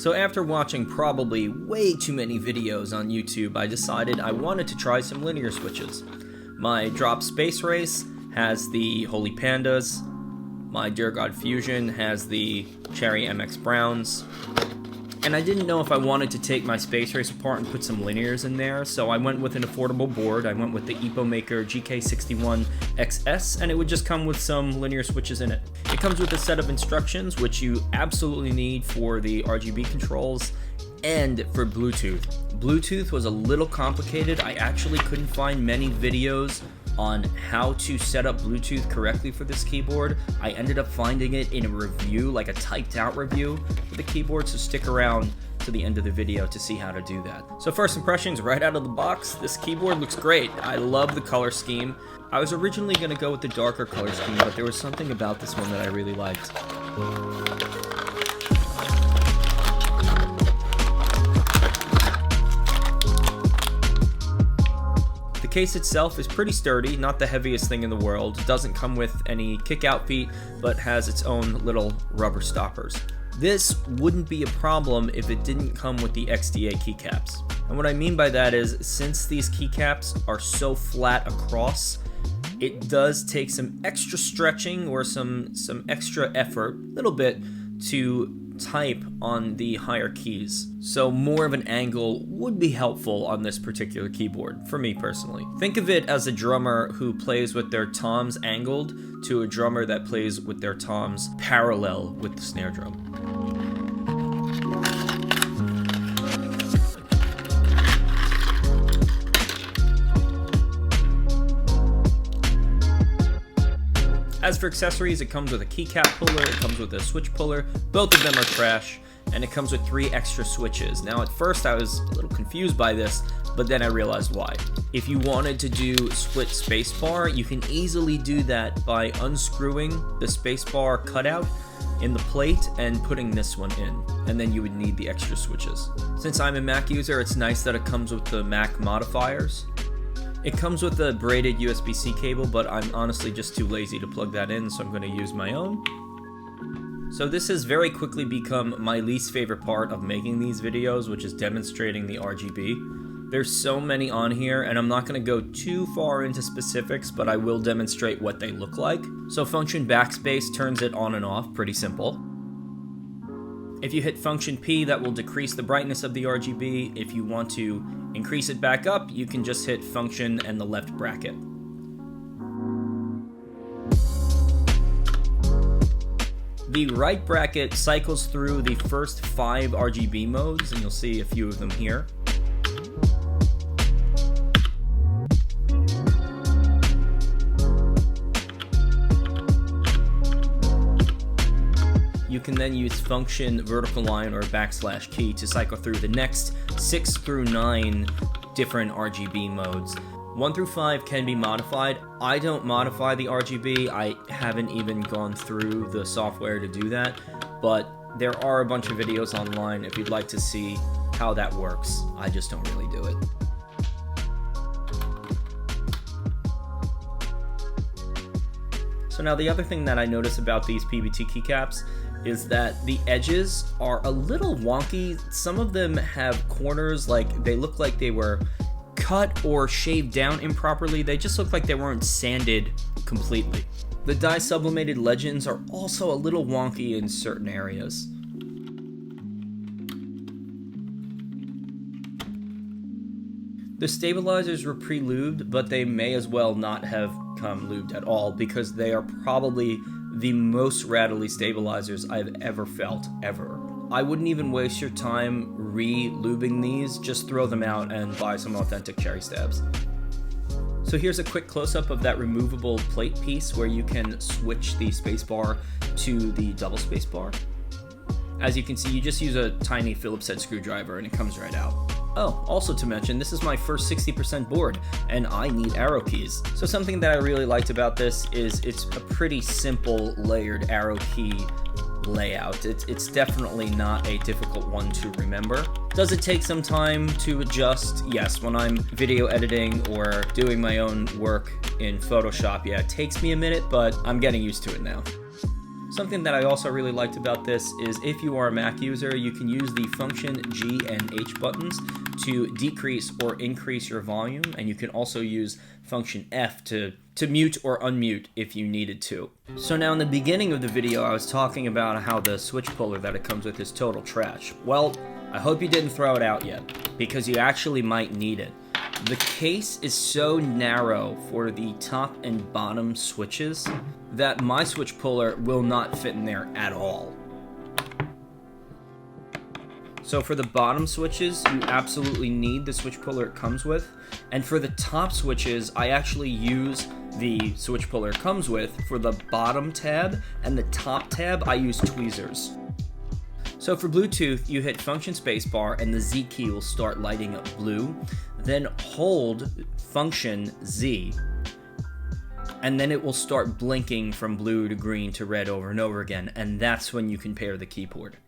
So after watching probably way too many videos on YouTube, I decided I wanted to try some linear switches. My Drop Space Race has the Holy Pandas, my Dear God Fusion has the Cherry MX Browns, and I didn't know if I wanted to take my Space Race apart and put some linears in there, so I went with an affordable board. I went with the Epomaker GK61XS, and it would just come with some linear switches in it. It comes with a set of instructions, which you absolutely need for the RGB controls and for Bluetooth. Bluetooth was a little complicated. I actually couldn't find many videos on how to set up Bluetooth correctly for this keyboard. I ended up finding it in a review, like a typed out review for the keyboard, so stick around to the end of the video to see how to do that. So first impressions right out of the box, this keyboard looks great. I love the color scheme. I was originally going to go with the darker color scheme, but there was something about this one that I really liked. The case itself is pretty sturdy, not the heaviest thing in the world. It doesn't come with any kick-out feet, but has its own little rubber stoppers. This wouldn't be a problem if it didn't come with the XDA keycaps. And what I mean by that is, since these keycaps are so flat across, it does take some extra stretching or some extra effort, a little bit, to type on the higher keys. So more of an angle would be helpful on this particular keyboard, for me personally. Think of it as a drummer who plays with their toms angled to a drummer that plays with their toms parallel with the snare drum. As for accessories, it comes with a keycap puller, it comes with a switch puller, both of them are trash, and it comes with 3 extra switches. Now at first I was a little confused by this, but then I realized why. If you wanted to do split spacebar, you can easily do that by unscrewing the spacebar cutout in the plate and putting this one in, and then you would need the extra switches. Since I'm a Mac user, it's nice that it comes with the Mac modifiers. It comes with a braided USB-C cable, but I'm honestly just too lazy to plug that in, so I'm going to use my own. So this has very quickly become my least favorite part of making these videos, which is demonstrating the RGB. There's so many on here, and I'm not going to go too far into specifics, but I will demonstrate what they look like. So function backspace turns it on and off, pretty simple. If you hit function P, that will decrease the brightness of the RGB. If you want to increase it back up, you can just hit function and the left bracket. The right bracket cycles through the first 5 RGB modes, and you'll see a few of them here. You can then use function vertical line or backslash key to cycle through the next 6 through 9 different RGB modes. 1 through 5 can be modified. I don't modify the RGB. I haven't even gone through the software to do that, but there are a bunch of videos online if you'd like to see how that works. I just don't really do it. So now the other thing that I notice about these PBT keycaps is that the edges are a little wonky. Some of them have corners, like they look like they were cut or shaved down improperly. They just look like they weren't sanded completely. The dye sublimated legends are also a little wonky in certain areas. The stabilizers were pre-lubed, but they may as well not have come lubed at all because they are probably the most rattly stabilizers I've ever felt, ever. I wouldn't even waste your time re-lubing these, just throw them out and buy some authentic cherry stabs. So here's a quick close-up of that removable plate piece where you can switch the spacebar to the double spacebar. As you can see, you just use a tiny Phillips head screwdriver and it comes right out. Oh, also to mention, this is my first 60% board, and I need arrow keys. So something that I really liked about this is it's a pretty simple layered arrow key layout. It's definitely not a difficult one to remember. Does it take some time to adjust? Yes, when I'm video editing or doing my own work in Photoshop, yeah, it takes me a minute, but I'm getting used to it now. Something that I also really liked about this is if you are a Mac user, you can use the function G and H buttons to decrease or increase your volume, and you can also use function F to mute or unmute if you needed to. So now in the beginning of the video, I was talking about how the switch puller that it comes with is total trash. Well, I hope you didn't throw it out yet, because you actually might need it. The case is so narrow for the top and bottom switches that my switch puller will not fit in there at all. So for the bottom switches, you absolutely need the switch puller it comes with. And for the top switches, I actually use the switch puller it comes with. For the bottom tab and the top tab, I use tweezers. So for Bluetooth, you hit function spacebar and the Z key will start lighting up blue. Then hold function Z, and then it will start blinking from blue to green to red over and over again, and that's when you can pair the keyboard.